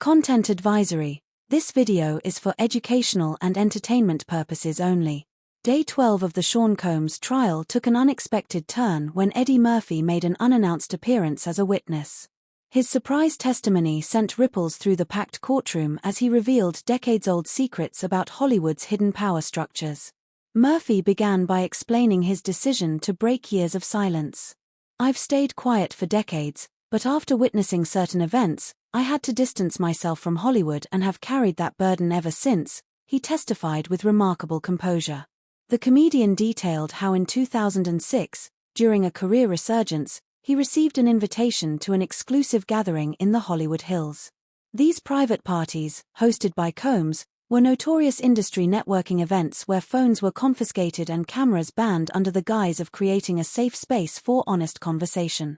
Content advisory. This video is for educational and entertainment purposes only. Day 12 of the Sean Combs trial took an unexpected turn when Eddie Murphy made an unannounced appearance as a witness. His surprise testimony sent ripples through the packed courtroom as he revealed decades-old secrets about Hollywood's hidden power structures. Murphy began by explaining his decision to break years of silence. "I've stayed quiet for decades, but after witnessing certain events, I had to distance myself from Hollywood and have carried that burden ever since," he testified with remarkable composure. The comedian detailed how in 2006, during a career resurgence, he received an invitation to an exclusive gathering in the Hollywood Hills. These private parties, hosted by Combs, were notorious industry networking events where phones were confiscated and cameras banned under the guise of creating a safe space for honest conversation.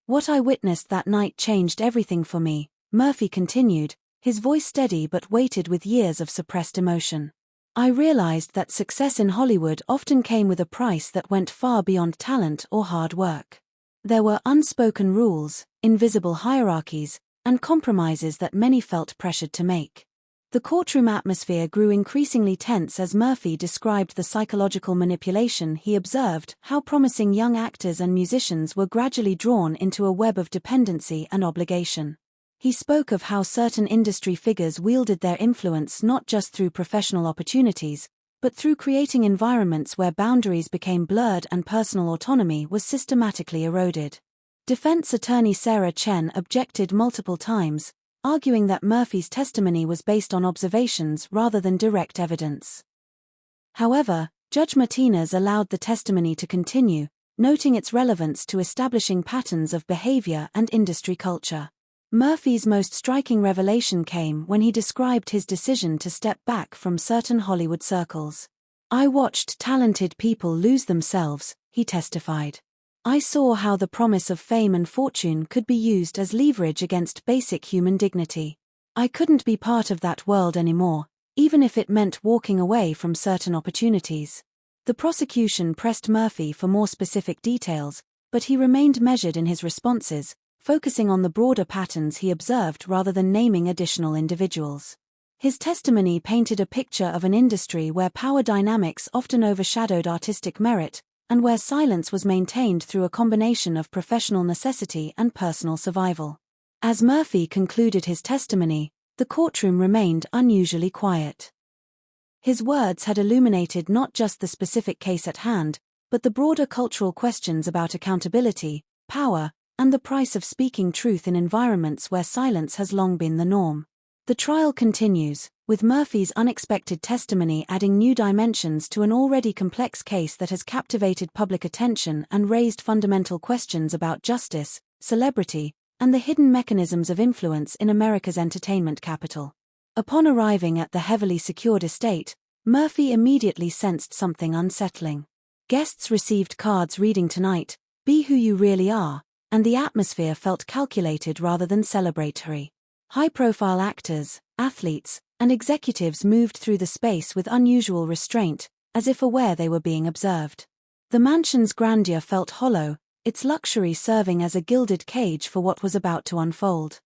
"What I witnessed that night changed everything for me," Murphy continued, his voice steady but weighted with years of suppressed emotion. "I realized that success in Hollywood often came with a price that went far beyond talent or hard work. There were unspoken rules, invisible hierarchies, and compromises that many felt pressured to make." The courtroom atmosphere grew increasingly tense as Murphy described the psychological manipulation he observed, how promising young actors and musicians were gradually drawn into a web of dependency and obligation. He spoke of how certain industry figures wielded their influence not just through professional opportunities, but through creating environments where boundaries became blurred and personal autonomy was systematically eroded. Defense attorney Sarah Chen objected multiple times, arguing that Murphy's testimony was based on observations rather than direct evidence. However, Judge Martinez allowed the testimony to continue, noting its relevance to establishing patterns of behavior and industry culture. Murphy's most striking revelation came when he described his decision to step back from certain Hollywood circles. "I watched talented people lose themselves," he testified. "I saw how the promise of fame and fortune could be used as leverage against basic human dignity. I couldn't be part of that world anymore, even if it meant walking away from certain opportunities." The prosecution pressed Murphy for more specific details, but he remained measured in his responses, focusing on the broader patterns he observed rather than naming additional individuals. His testimony painted a picture of an industry where power dynamics often overshadowed artistic merit, and where silence was maintained through a combination of professional necessity and personal survival. As Murphy concluded his testimony, the courtroom remained unusually quiet. His words had illuminated not just the specific case at hand, but the broader cultural questions about accountability, power, and the price of speaking truth in environments where silence has long been the norm. The trial continues, with Murphy's unexpected testimony adding new dimensions to an already complex case that has captivated public attention and raised fundamental questions about justice, celebrity, and the hidden mechanisms of influence in America's entertainment capital. Upon arriving at the heavily secured estate, Murphy immediately sensed something unsettling. Guests received cards reading "Tonight, be who you really are," and the atmosphere felt calculated rather than celebratory. High-profile actors, athletes, and executives moved through the space with unusual restraint, as if aware they were being observed. The mansion's grandeur felt hollow, its luxury serving as a gilded cage for what was about to unfold.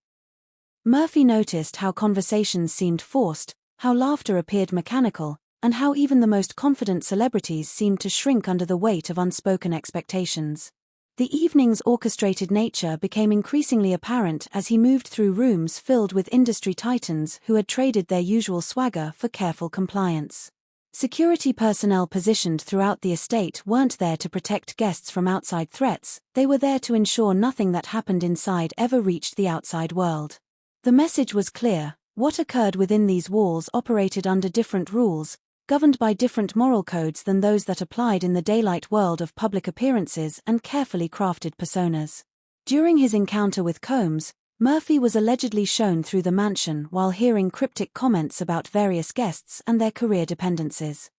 Murphy noticed how conversations seemed forced, how laughter appeared mechanical, and how even the most confident celebrities seemed to shrink under the weight of unspoken expectations. The evening's orchestrated nature became increasingly apparent as he moved through rooms filled with industry titans who had traded their usual swagger for careful compliance. Security personnel positioned throughout the estate weren't there to protect guests from outside threats, they were there to ensure nothing that happened inside ever reached the outside world. The message was clear: what occurred within these walls operated under different rules, governed by different moral codes than those that applied in the daylight world of public appearances and carefully crafted personas. During his encounter with Combs, Murphy was allegedly shown through the mansion while hearing cryptic comments about various guests and their career dependencies.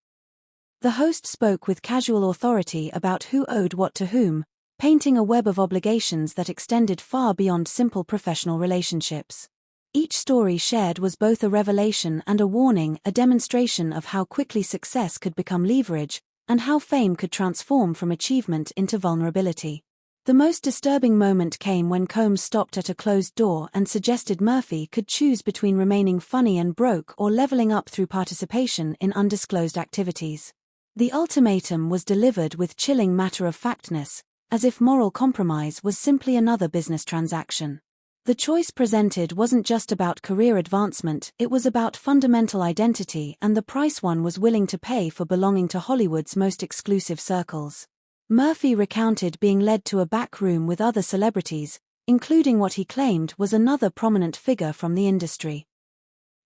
The host spoke with casual authority about who owed what to whom, painting a web of obligations that extended far beyond simple professional relationships. Each story shared was both a revelation and a warning, a demonstration of how quickly success could become leverage, and how fame could transform from achievement into vulnerability. The most disturbing moment came when Combs stopped at a closed door and suggested Murphy could choose between remaining funny and broke or leveling up through participation in undisclosed activities. The ultimatum was delivered with chilling matter-of-factness, as if moral compromise was simply another business transaction. The choice presented wasn't just about career advancement, it was about fundamental identity and the price one was willing to pay for belonging to Hollywood's most exclusive circles. Murphy recounted being led to a back room with other celebrities, including what he claimed was another prominent figure from the industry.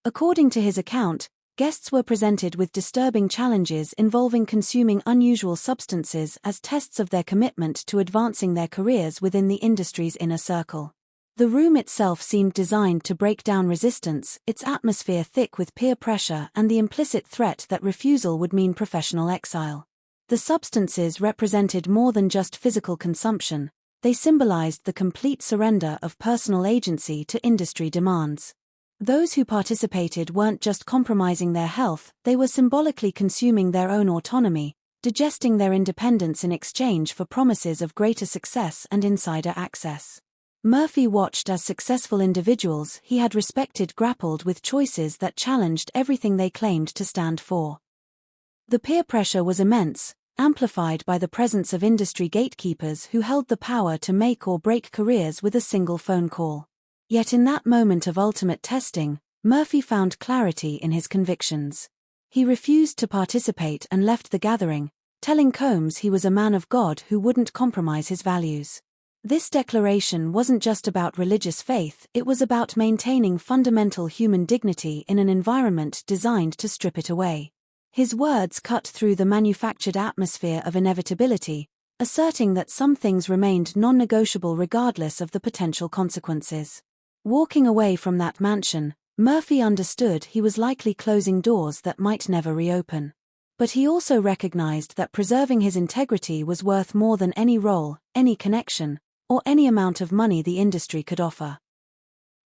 According to his account, guests were presented with disturbing challenges involving consuming unusual substances as tests of their commitment to advancing their careers within the industry's inner circle. The room itself seemed designed to break down resistance, its atmosphere thick with peer pressure and the implicit threat that refusal would mean professional exile. The substances represented more than just physical consumption, they symbolized the complete surrender of personal agency to industry demands. Those who participated weren't just compromising their health, they were symbolically consuming their own autonomy, digesting their independence in exchange for promises of greater success and insider access. Murphy watched as successful individuals he had respected grappled with choices that challenged everything they claimed to stand for. The peer pressure was immense, amplified by the presence of industry gatekeepers who held the power to make or break careers with a single phone call. Yet in that moment of ultimate testing, Murphy found clarity in his convictions. He refused to participate and left the gathering, telling Combs he was a man of God who wouldn't compromise his values. This declaration wasn't just about religious faith, it was about maintaining fundamental human dignity in an environment designed to strip it away. His words cut through the manufactured atmosphere of inevitability, asserting that some things remained non-negotiable regardless of the potential consequences. Walking away from that mansion, Murphy understood he was likely closing doors that might never reopen. But he also recognized that preserving his integrity was worth more than any role, any connection, or any amount of money the industry could offer.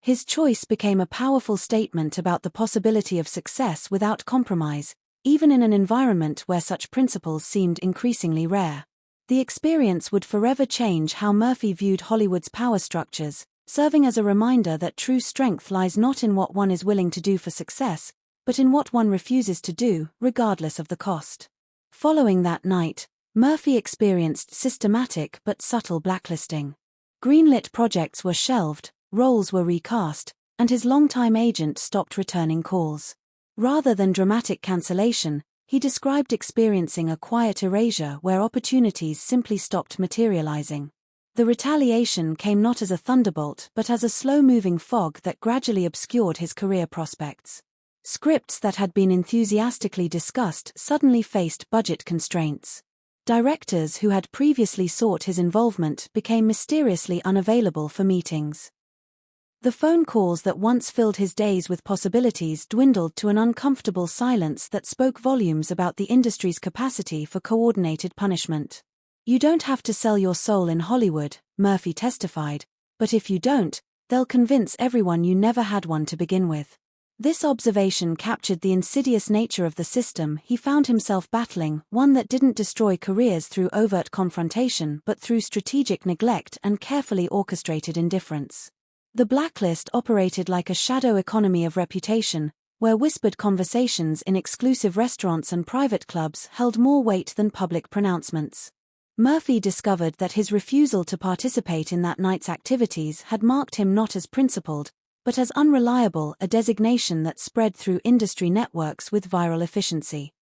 His choice became a powerful statement about the possibility of success without compromise, even in an environment where such principles seemed increasingly rare. The experience would forever change how Murphy viewed Hollywood's power structures, serving as a reminder that true strength lies not in what one is willing to do for success, but in what one refuses to do, regardless of the cost. Following that night, Murphy experienced systematic but subtle blacklisting. Greenlit projects were shelved, roles were recast, and his longtime agent stopped returning calls. Rather than dramatic cancellation, he described experiencing a quiet erasure where opportunities simply stopped materializing. The retaliation came not as a thunderbolt but as a slow-moving fog that gradually obscured his career prospects. Scripts that had been enthusiastically discussed suddenly faced budget constraints. Directors who had previously sought his involvement became mysteriously unavailable for meetings. The phone calls that once filled his days with possibilities dwindled to an uncomfortable silence that spoke volumes about the industry's capacity for coordinated punishment. "You don't have to sell your soul in Hollywood," Murphy testified, "but if you don't, they'll convince everyone you never had one to begin with." This observation captured the insidious nature of the system he found himself battling, one that didn't destroy careers through overt confrontation but through strategic neglect and carefully orchestrated indifference. The blacklist operated like a shadow economy of reputation, where whispered conversations in exclusive restaurants and private clubs held more weight than public pronouncements. Murphy discovered that his refusal to participate in that night's activities had marked him not as principled, but as unreliable, a designation that spread through industry networks with viral efficiency.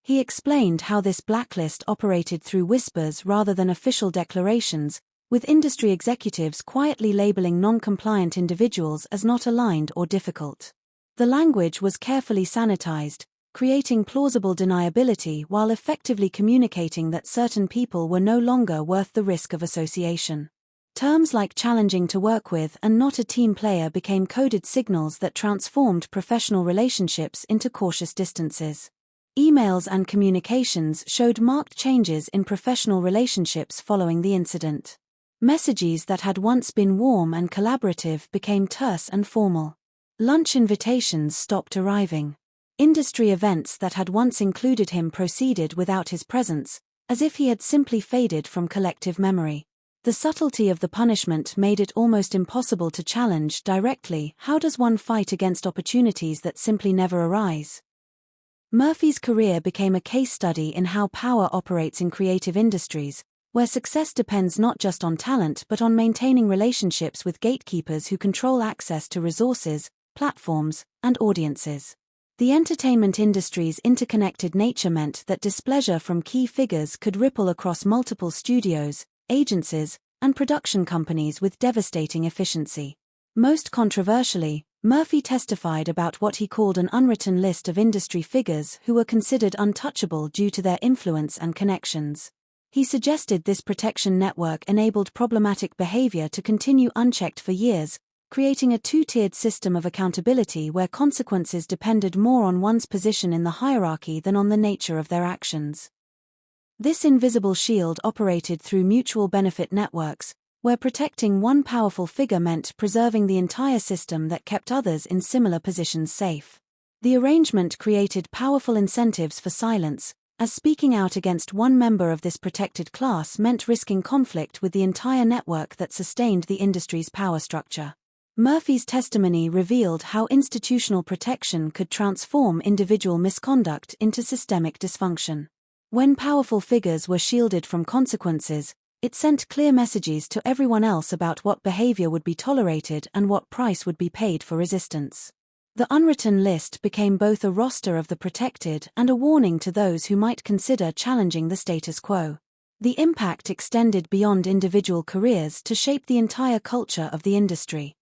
He explained how this blacklist operated through whispers rather than official declarations, with industry executives quietly labeling non-compliant individuals as not aligned or difficult. The language was carefully sanitized, creating plausible deniability while effectively communicating that certain people were no longer worth the risk of association. Terms like challenging to work with and not a team player became coded signals that transformed professional relationships into cautious distances. Emails and communications showed marked changes in professional relationships following the incident. Messages that had once been warm and collaborative became terse and formal. Lunch invitations stopped arriving. Industry events that had once included him proceeded without his presence, as if he had simply faded from collective memory. The subtlety of the punishment made it almost impossible to challenge directly. How does one fight against opportunities that simply never arise? Murphy's career became a case study in how power operates in creative industries, where success depends not just on talent but on maintaining relationships with gatekeepers who control access to resources, platforms, and audiences. The entertainment industry's interconnected nature meant that displeasure from key figures could ripple across multiple studios, agencies, and production companies with devastating efficiency. Most controversially, Murphy testified about what he called an unwritten list of industry figures who were considered untouchable due to their influence and connections. He suggested this protection network enabled problematic behavior to continue unchecked for years, creating a two-tiered system of accountability where consequences depended more on one's position in the hierarchy than on the nature of their actions. This invisible shield operated through mutual benefit networks, where protecting one powerful figure meant preserving the entire system that kept others in similar positions safe. The arrangement created powerful incentives for silence, as speaking out against one member of this protected class meant risking conflict with the entire network that sustained the industry's power structure. Murphy's testimony revealed how institutional protection could transform individual misconduct into systemic dysfunction. When powerful figures were shielded from consequences, it sent clear messages to everyone else about what behavior would be tolerated and what price would be paid for resistance. The unwritten list became both a roster of the protected and a warning to those who might consider challenging the status quo. The impact extended beyond individual careers to shape the entire culture of the industry.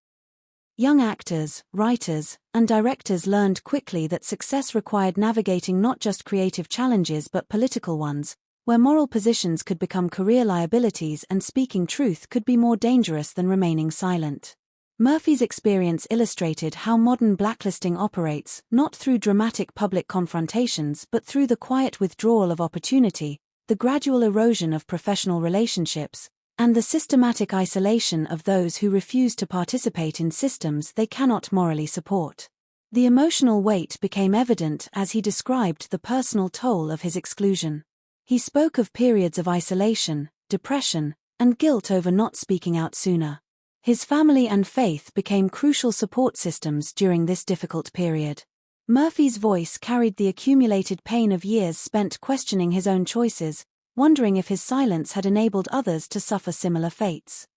Young actors, writers, and directors learned quickly that success required navigating not just creative challenges but political ones, where moral positions could become career liabilities and speaking truth could be more dangerous than remaining silent. Murphy's experience illustrated how modern blacklisting operates, not through dramatic public confrontations but through the quiet withdrawal of opportunity, the gradual erosion of professional relationships, and the systematic isolation of those who refuse to participate in systems they cannot morally support. The emotional weight became evident as he described the personal toll of his exclusion. He spoke of periods of isolation, depression, and guilt over not speaking out sooner. His family and faith became crucial support systems during this difficult period. Murphy's voice carried the accumulated pain of years spent questioning his own choices, wondering if his silence had enabled others to suffer similar fates.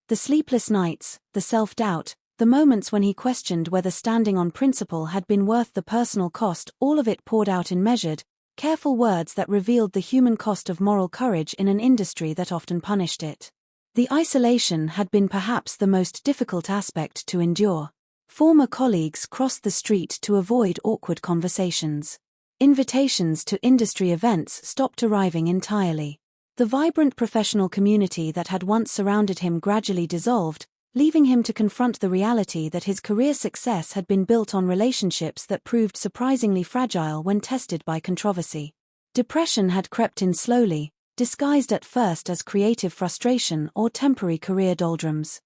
The sleepless nights, the self-doubt, the moments when he questioned whether standing on principle had been worth the personal cost, all of it poured out in measured, careful words that revealed the human cost of moral courage in an industry that often punished it. The isolation had been perhaps the most difficult aspect to endure. Former colleagues crossed the street to avoid awkward conversations. Invitations to industry events stopped arriving entirely. The vibrant professional community that had once surrounded him gradually dissolved, leaving him to confront the reality that his career success had been built on relationships that proved surprisingly fragile when tested by controversy. Depression had crept in slowly, disguised at first as creative frustration or temporary career doldrums.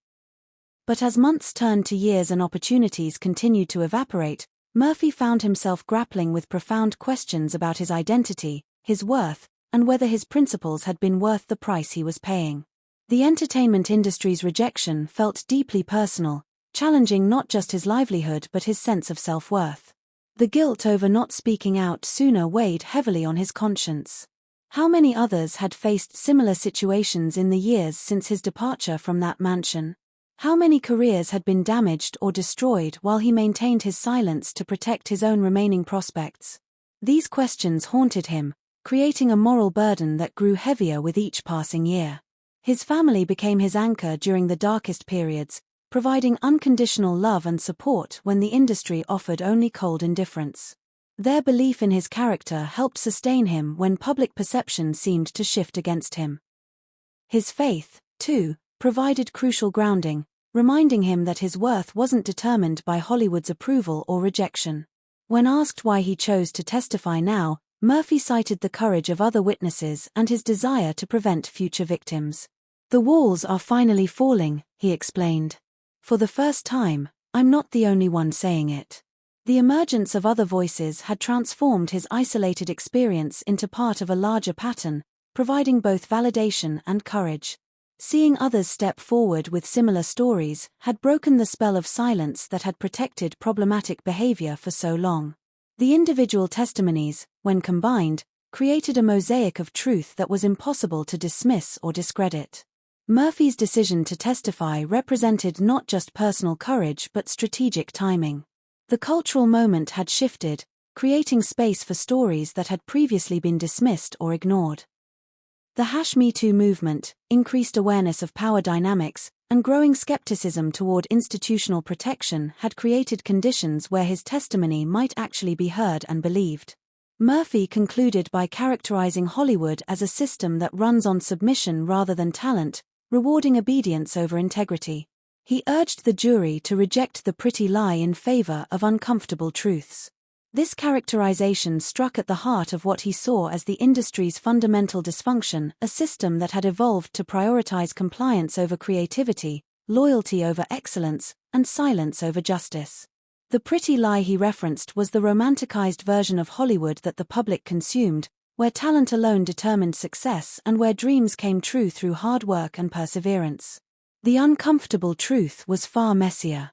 But as months turned to years and opportunities continued to evaporate, Murphy found himself grappling with profound questions about his identity, his worth, and whether his principles had been worth the price he was paying. The entertainment industry's rejection felt deeply personal, challenging not just his livelihood but his sense of self-worth. The guilt over not speaking out sooner weighed heavily on his conscience. How many others had faced similar situations in the years since his departure from that mansion? How many careers had been damaged or destroyed while he maintained his silence to protect his own remaining prospects? These questions haunted him, creating a moral burden that grew heavier with each passing year. His family became his anchor during the darkest periods, providing unconditional love and support when the industry offered only cold indifference. Their belief in his character helped sustain him when public perception seemed to shift against him. His faith, too, provided crucial grounding, reminding him that his worth wasn't determined by Hollywood's approval or rejection. When asked why he chose to testify now, Murphy cited the courage of other witnesses and his desire to prevent future victims. "The walls are finally falling," he explained. "For the first time, I'm not the only one saying it." The emergence of other voices had transformed his isolated experience into part of a larger pattern, providing both validation and courage. seeing others step forward with similar stories, had broken the spell of silence that had protected problematic behavior for so long. The individual testimonies, when combined, created a mosaic of truth that was impossible to dismiss or discredit. Murphy's decision to testify represented not just personal courage but strategic timing. The cultural moment had shifted, creating space for stories that had previously been dismissed or ignored. The #MeToo movement, increased awareness of power dynamics, and growing skepticism toward institutional protection had created conditions where his testimony might actually be heard and believed. Murphy concluded by characterizing Hollywood as a system that runs on submission rather than talent, rewarding obedience over integrity. He urged the jury to reject the pretty lie in favor of uncomfortable truths. This characterization struck at the heart of what he saw as the industry's fundamental dysfunction, a system that had evolved to prioritize compliance over creativity, loyalty over excellence, and silence over justice. The pretty lie he referenced was the romanticized version of Hollywood that the public consumed, where talent alone determined success and where dreams came true through hard work and perseverance. The uncomfortable truth was far messier.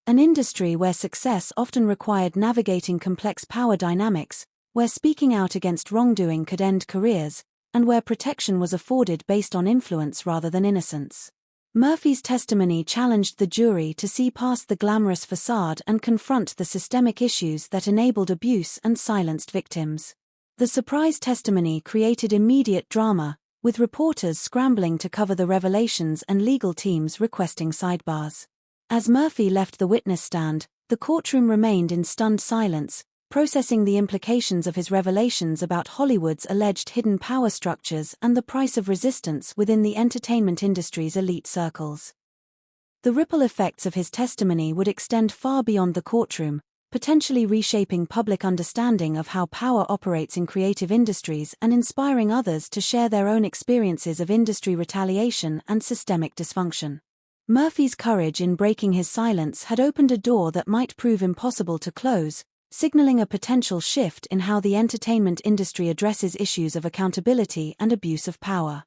An industry where success often required navigating complex power dynamics, where speaking out against wrongdoing could end careers, and where protection was afforded based on influence rather than innocence. Murphy's testimony challenged the jury to see past the glamorous facade and confront the systemic issues that enabled abuse and silenced victims. The surprise testimony created immediate drama, with reporters scrambling to cover the revelations and legal teams requesting sidebars. As Murphy left the witness stand, the courtroom remained in stunned silence, processing the implications of his revelations about Hollywood's alleged hidden power structures and the price of resistance within the entertainment industry's elite circles. The ripple effects of his testimony would extend far beyond the courtroom, potentially reshaping public understanding of how power operates in creative industries and inspiring others to share their own experiences of industry retaliation and systemic dysfunction. Murphy's courage in breaking his silence had opened a door that might prove impossible to close, signaling a potential shift in how the entertainment industry addresses issues of accountability and abuse of power.